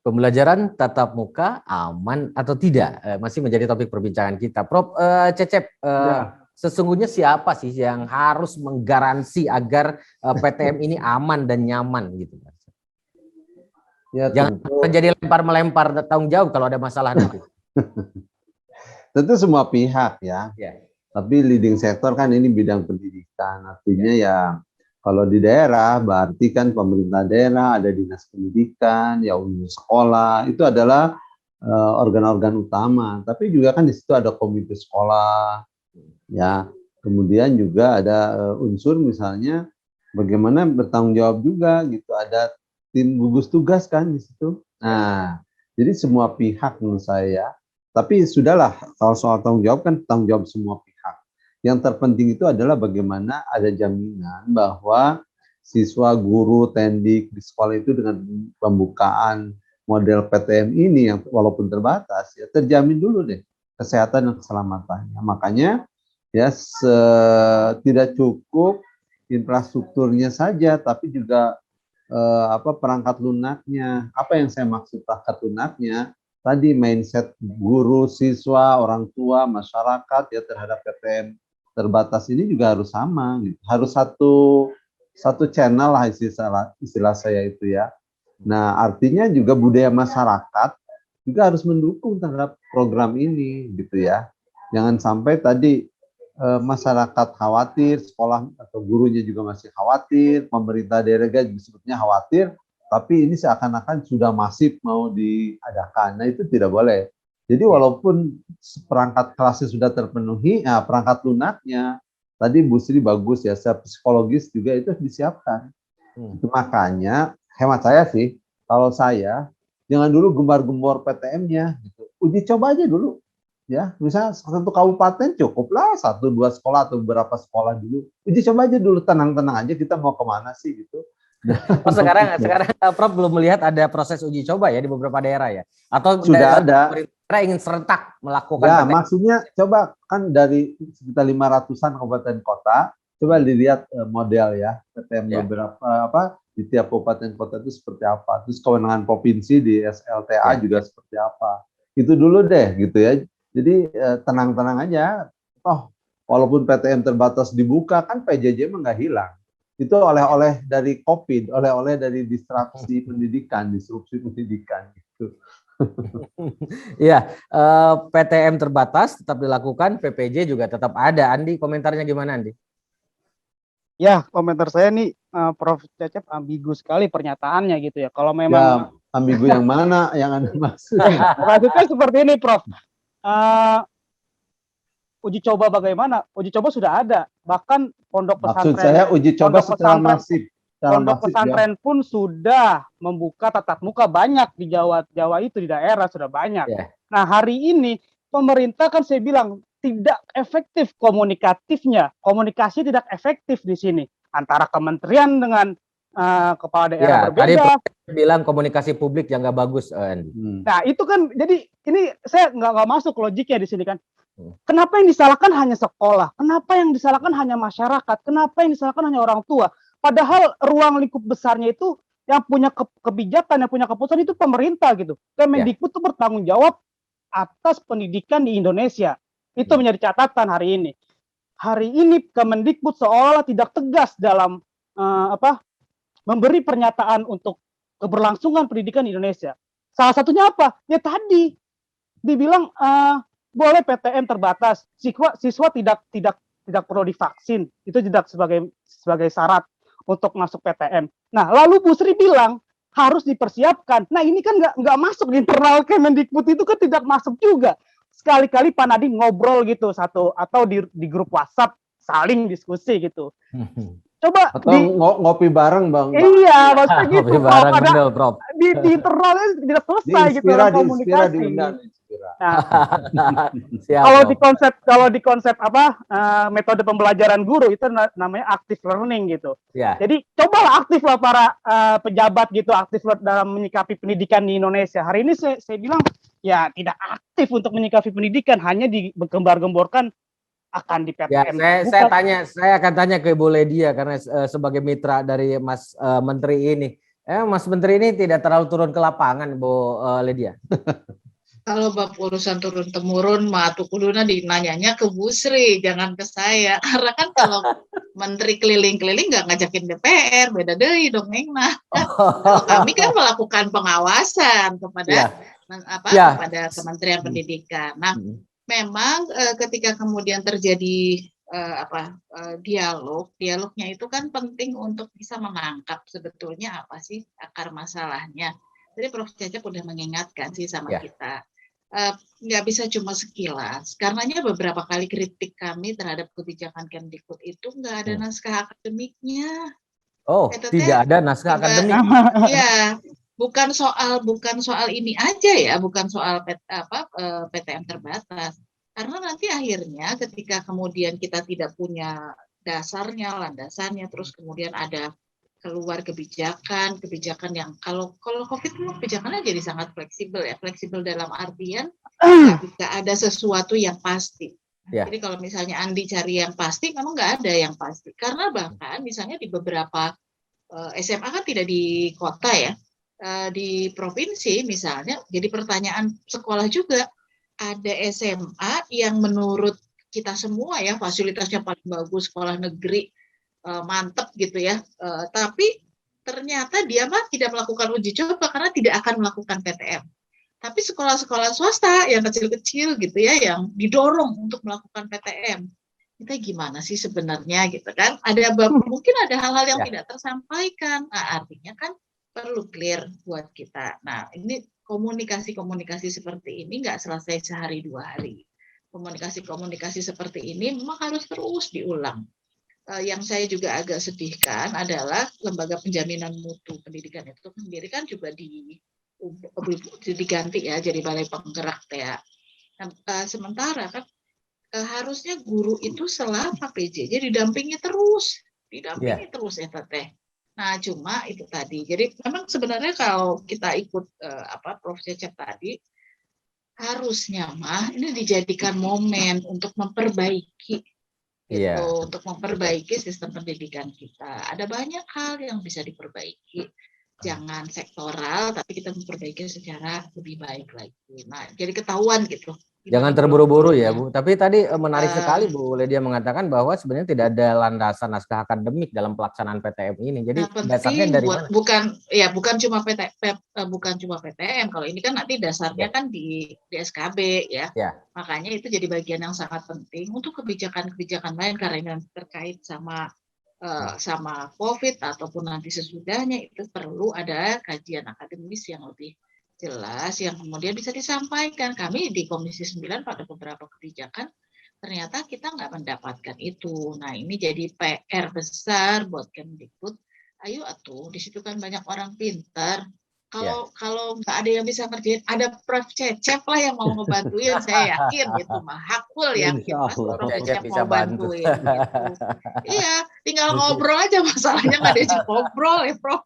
Pembelajaran tatap muka aman atau tidak? Masih menjadi topik perbincangan kita. Prof. Cecep, sesungguhnya siapa sih yang harus menggaransi agar PTM ini aman dan nyaman gitu? Ya, jangan terjadi lempar-melempar tanggung jawab kalau ada masalah nanti. Tentu semua pihak ya. Tapi leading sektor kan ini bidang pendidikan. Artinya ya kalau di daerah berarti kan pemerintah daerah, ada dinas pendidikan, ya unit sekolah, itu adalah organ-organ utama. Tapi juga kan di situ ada komite sekolah, ya. Kemudian juga ada unsur misalnya bagaimana bertanggung jawab juga gitu. Ada tim gugus tugas kan di situ. Nah, jadi semua pihak menurut saya. Tapi sudahlah, kalau soal tanggung jawab kan tanggung jawab semua pihak. Yang terpenting itu adalah bagaimana ada jaminan bahwa siswa, guru, tendik di sekolah itu dengan pembukaan model PTM ini yang walaupun terbatas, ya terjamin dulu deh kesehatan dan keselamatannya. Makanya ya tidak cukup infrastrukturnya saja, tapi juga perangkat lunaknya. Apa yang saya maksud perangkat lunaknya? Tadi mindset guru, siswa, orang tua, masyarakat ya terhadap PTM terbatas ini juga harus sama, gitu. Harus satu channel lah istilah saya itu ya. Nah, artinya juga budaya masyarakat juga harus mendukung terhadap program ini gitu ya. Jangan sampai tadi masyarakat khawatir, sekolah atau gurunya juga masih khawatir, pemerintah daerah disebutnya khawatir, tapi ini seakan-akan sudah masif mau diadakan. Nah, itu tidak boleh. Jadi walaupun perangkat kelasnya sudah terpenuhi, nah perangkat lunaknya, tadi Bu Sri bagus ya, secara psikologis juga itu harus disiapkan. Itu makanya, hemat saya sih, kalau saya, jangan dulu gembar-gembor PTM-nya, gitu. Uji coba aja dulu. Ya, misalnya satu kabupaten cukuplah 1-2 sekolah atau beberapa sekolah dulu. Uji coba aja dulu, tenang-tenang aja kita mau kemana sih gitu. Oh, sekarang Prof belum melihat ada proses uji coba ya di beberapa daerah ya? Atau sudah ada. Pemerintah ingin serentak melakukan ya, maksudnya coba kan dari sekitar 500-an kabupaten kota, coba dilihat model ya PTM beberapa di tiap kabupaten kota itu seperti apa. Terus kewenangan provinsi di SLTA juga seperti apa. Itu dulu deh gitu ya. Jadi tenang-tenang aja. Oh, walaupun PTM terbatas dibuka kan PJJ mah nggak hilang. Itu oleh-oleh dari COVID, oleh-oleh dari disrupsi pendidikan gitu. Iya, PTM terbatas tetap dilakukan, PPJ juga tetap ada. Andi, komentarnya gimana, Andi? Ya, komentar saya nih, Prof. Cecep ambigu sekali pernyataannya gitu ya. Kalau memang ya, ambigu yang mana yang Anda maksud? Maksudnya seperti ini, Prof. Uji coba bagaimana? Uji coba sudah ada. Bahkan pondok pesantren. Maksud saya uji coba secara masif. Pondok pesantren pun sudah membuka tatap muka banyak di Jawa itu, di daerah sudah banyak. Nah, hari ini pemerintah kan saya bilang tidak efektif komunikatifnya. Komunikasi tidak efektif di sini antara kementerian dengan kepala daerah berbeda. Tadi bilang komunikasi publik yang nggak bagus, Andi. Nah, itu kan jadi ini saya nggak masuk logiknya di sini kan. Kenapa yang disalahkan hanya sekolah? Kenapa yang disalahkan hanya masyarakat? Kenapa yang disalahkan hanya orang tua? Padahal ruang lingkup besarnya itu yang punya kebijakan, yang punya keputusan itu pemerintah gitu. Kemendikbud itu bertanggung jawab atas pendidikan di Indonesia. Itu menjadi catatan hari ini. Hari ini Kemendikbud seolah tidak tegas dalam memberi pernyataan untuk keberlangsungan pendidikan di Indonesia. Salah satunya apa? Ya tadi dibilang boleh PTM terbatas, siswa tidak perlu divaksin, itu tidak sebagai syarat untuk masuk PTM. Nah, lalu Bu Sri bilang harus dipersiapkan. Nah, ini kan nggak masuk di internal Kemendikbud, itu kan tidak masuk juga. Sekali-kali Pak Nadiem ngobrol gitu atau di grup WhatsApp saling diskusi gitu. Coba atau ngopi bareng, Bang. Iya, maksudnya gitu. Ngopi bareng, bener, Prof. Di internalnya tidak selesai gitu komunikasi. Nah, kalau di konsep metode pembelajaran guru itu namanya active learning gitu. Jadi cobalah aktiflah para pejabat gitu, aktif dalam menyikapi pendidikan di Indonesia. Hari ini saya bilang ya tidak aktif untuk menyikapi pendidikan, hanya digembar-gemborkan akan di PTM. Saya akan tanya ke Ibu Ledia karena sebagai mitra dari Mas Menteri ini. Mas Menteri ini tidak terlalu turun ke lapangan, Bu Lydia. Kalau bab urusan turun temurun, mah kuluna dinanyanya ke Bu Sri, jangan ke saya. Karena kan kalau menteri keliling-keliling nggak ngajakin DPR, beda deh dongengna. Kalau kami kan melakukan pengawasan kepada kepada Kementerian Pendidikan. Nah, memang ketika kemudian terjadi dialognya itu kan penting untuk bisa menangkap sebetulnya apa sih akar masalahnya. Jadi Prof. Cecep udah mengingatkan sih sama kita. Nggak bisa cuma sekilas, karenanya beberapa kali kritik kami terhadap kebijakan Kemdikbud itu nggak ada naskah akademiknya. Tidak ada naskah akademik. Iya, bukan soal ini aja ya, bukan soal PTM terbatas. Karena nanti akhirnya ketika kemudian kita tidak punya dasarnya, landasannya, terus kemudian ada keluar kebijakan yang kalau COVID itu kebijakannya jadi sangat fleksibel ya, fleksibel dalam artian nggak bisa ada sesuatu yang pasti. Jadi kalau misalnya Andi cari yang pasti, memang nggak ada yang pasti. Karena bahkan misalnya di beberapa SMA kan tidak di kota ya, di provinsi misalnya, jadi pertanyaan sekolah juga, ada SMA yang menurut kita semua ya fasilitasnya paling bagus, sekolah negeri, mantep gitu ya, tapi ternyata dia mah tidak melakukan uji coba karena tidak akan melakukan PTM. Tapi sekolah-sekolah swasta yang kecil-kecil gitu ya, yang didorong untuk melakukan PTM, kita gimana sih sebenarnya gitu kan? Mungkin ada hal-hal yang tidak tersampaikan. Nah, artinya kan perlu clear buat kita. Nah, ini komunikasi seperti ini nggak selesai sehari 2 hari. Komunikasi seperti ini memang harus terus diulang. Yang saya juga agak sedihkan adalah lembaga penjaminan mutu pendidikan itu sendiri kan juga diganti ya jadi balai penggerak ya. Sementara kan harusnya guru itu selama PJJ didampingi terus ya Teteh. Nah cuma itu tadi. Jadi memang sebenarnya kalau kita ikut Prof. Cecep tadi, harusnya mah ini dijadikan momen untuk memperbaiki. Untuk memperbaiki sistem pendidikan kita. Ada banyak hal yang bisa diperbaiki. Jangan sektoral, tapi kita memperbaiki secara lebih baik lagi. Nah, jadi ketahuan gitu. Jangan terburu-buru ya, Bu. Tapi tadi menarik sekali Bu Lydia mengatakan bahwa sebenarnya tidak ada landasan naskah akademik dalam pelaksanaan PTM ini. Jadi dasarnya dari mana? Bukan cuma PTM. Kalau ini kan nanti dasarnya kan di SKB ya. Makanya itu jadi bagian yang sangat penting untuk kebijakan-kebijakan lain karena ini terkait sama COVID ataupun nanti sesudahnya, itu perlu ada kajian akademis yang lebih jelas yang kemudian bisa disampaikan. Kami di Komisi 9 pada beberapa kebijakan ternyata kita nggak mendapatkan itu. Nah ini jadi PR besar buat Kemdikbud. Ayo atuh, di situ kan banyak orang pintar. Kalau nggak ada yang bisa ngerjain, ada Prof. Cecep lah yang mau ngebantuin, saya yakin gitu mah. Hakul yakin Mas Prof. Cecep mau bantuin gitu. Iya, tinggal ngobrol aja, masalahnya nggak diajak ngobrol ya Prof.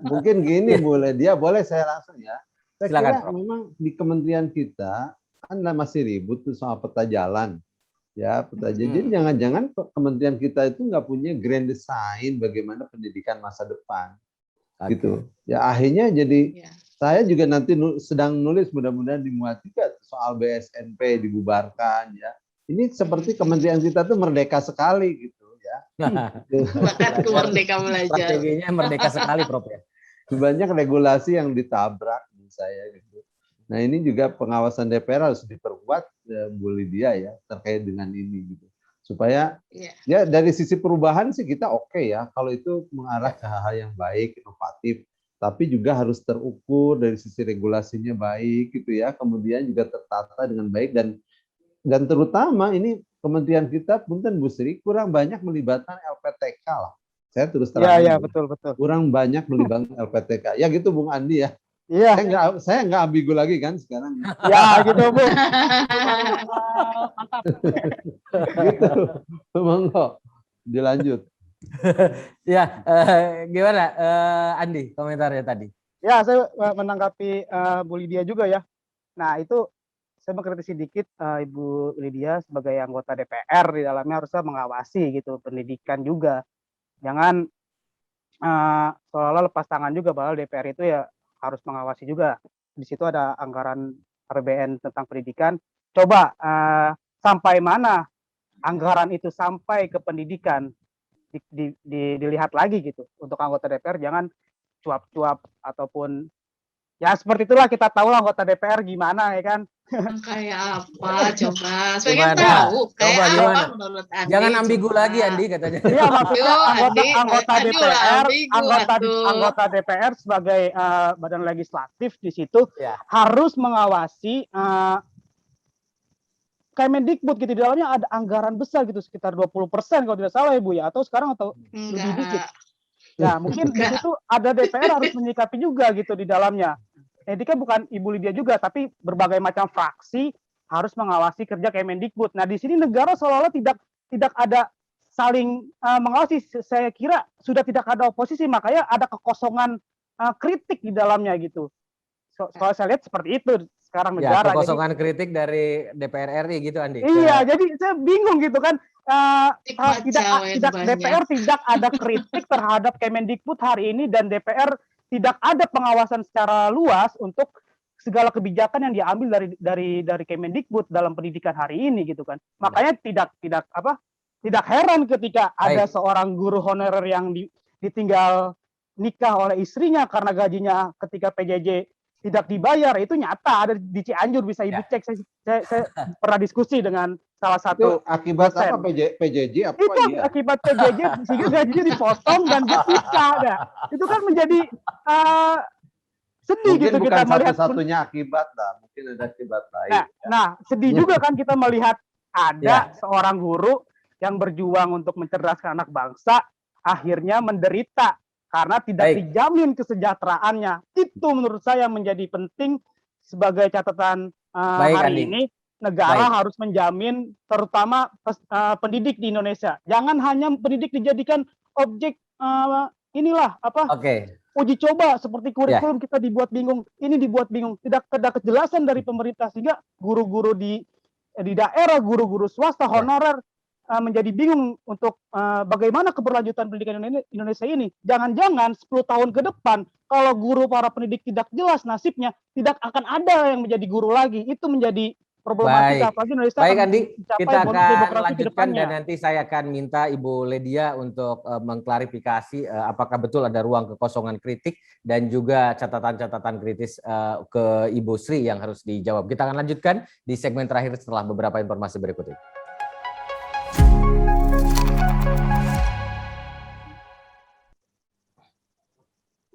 Mungkin gini Bu Lydia, boleh saya langsung ya. Saya Silakan, kira memang di kementerian kita kan masih ribut tuh soal peta jalan. Ya, peta jalan. Jadi jangan-jangan kementerian kita itu nggak punya grand design bagaimana pendidikan masa depan. Gitu. Ya akhirnya jadi saya juga nanti sedang nulis, mudah-mudahan dimuat juga soal BSNP dibubarkan ya. Ini seperti kementerian kita tuh merdeka sekali gitu ya. Bahkan merdeka belajar. Strateginya merdeka sekali Prof ya. Banyak regulasi yang ditabrak menurut saya gitu. Nah ini juga pengawasan DPR harus diperkuat Bu Lydia ya terkait dengan ini gitu. Supaya ya dari sisi perubahan sih kita oke ya kalau itu mengarah ke hal-hal yang baik, inovatif, tapi juga harus terukur dari sisi regulasinya baik gitu ya, kemudian juga tertata dengan baik dan terutama ini kementerian kita punten Bu Sri kurang banyak melibatkan LPTK lah. Saya terus terang. Iya betul. Kurang banyak melibatkan LPTK. Ya gitu Bung Andi ya. Iya. Saya nggak ambigu lagi kan sekarang. Ya gitu Bu. Mantap. Gitu. Monggo dilanjut. Ya, gimana Andi komentarnya tadi? Ya, saya menanggapi Bu Lydia juga ya. Nah, itu saya mengkritisi dikit Ibu Lydia sebagai anggota DPR di dalamnya harusnya mengawasi gitu pendidikan juga. Jangan seolah-olah lepas tangan juga, bahwa DPR itu ya harus mengawasi juga. Di situ ada anggaran APBN tentang pendidikan. Coba sampai mana anggaran itu sampai ke pendidikan, dilihat lagi gitu. Untuk anggota DPR jangan cuap-cuap ataupun ya seperti itulah, kita tahu lah anggota DPR gimana ya kan. Kayak apa coba? Pengen Gimana? tahu kayak Coba apa gimana? menurut Andi? Jangan ambigu coba. lagi Andi katanya. Iya, maksudnya anggota Andi DPR, udah ambigu, anggota DPR sebagai badan legislatif di situ Ya. harus mengawasi Kemendikbud gitu. Di dalamnya ada anggaran besar gitu, sekitar 20% kalau tidak salah ya Bu ya, atau sekarang atau lebih dikit. Nah, mungkin di situ ada DPR harus menyikapi juga gitu di dalamnya. Ini kan bukan Ibu Lydia juga, tapi berbagai macam fraksi harus mengawasi kerja Kemendikbud. Nah, di sini negara seolah-olah tidak ada saling mengawasi. Saya kira sudah tidak ada oposisi, makanya ada kekosongan kritik di dalamnya gitu. Kalau saya lihat seperti itu sekarang negara. Ya, kekosongan kritik dari DPR RI gitu Andi. Iya, jadi saya bingung gitu kan. DPR tidak ada kritik terhadap Kemendikbud hari ini, dan DPR tidak ada pengawasan secara luas untuk segala kebijakan yang diambil dari Kemendikbud dalam pendidikan hari ini gitu kan. Makanya tidak heran ketika ada seorang guru honorer yang ditinggal nikah oleh istrinya karena gajinya ketika PJJ tidak dibayar. Itu nyata, ada di Cianjur, bisa Ibu cek. Saya pernah diskusi dengan salah satu. Itu akibat dosen. Apa PJJ? Apa itu akibat PJJ sehingga gajinya dipotong dan dia nikah. Nah, itu kan menjadi sedih mungkin gitu kita melihat. Satu-satunya akibat lah, mungkin ada akibat lain. Nah, sedih juga kan kita melihat ada seorang guru yang berjuang untuk mencerdaskan anak bangsa akhirnya menderita karena tidak dijamin kesejahteraannya. Itu menurut saya menjadi penting sebagai catatan hari ini. Negara harus menjamin terutama pendidik di Indonesia. Jangan hanya pendidik dijadikan objek uji coba seperti kurikulum kita dibuat bingung. Ini dibuat bingung. Tidak ada kejelasan dari pemerintah sehingga guru-guru di daerah, guru-guru swasta honorer menjadi bingung untuk bagaimana keberlanjutan pendidikan Indonesia ini. Jangan-jangan 10 tahun ke depan kalau guru para pendidik tidak jelas nasibnya, tidak akan ada yang menjadi guru lagi. Itu menjadi problematika. Baik Andi, kita akan lanjutkan dan nanti saya akan minta Ibu Lydia untuk mengklarifikasi apakah betul ada ruang kekosongan kritik dan juga catatan-catatan kritis ke Ibu Sri yang harus dijawab. Kita akan lanjutkan di segmen terakhir setelah beberapa informasi berikut ini.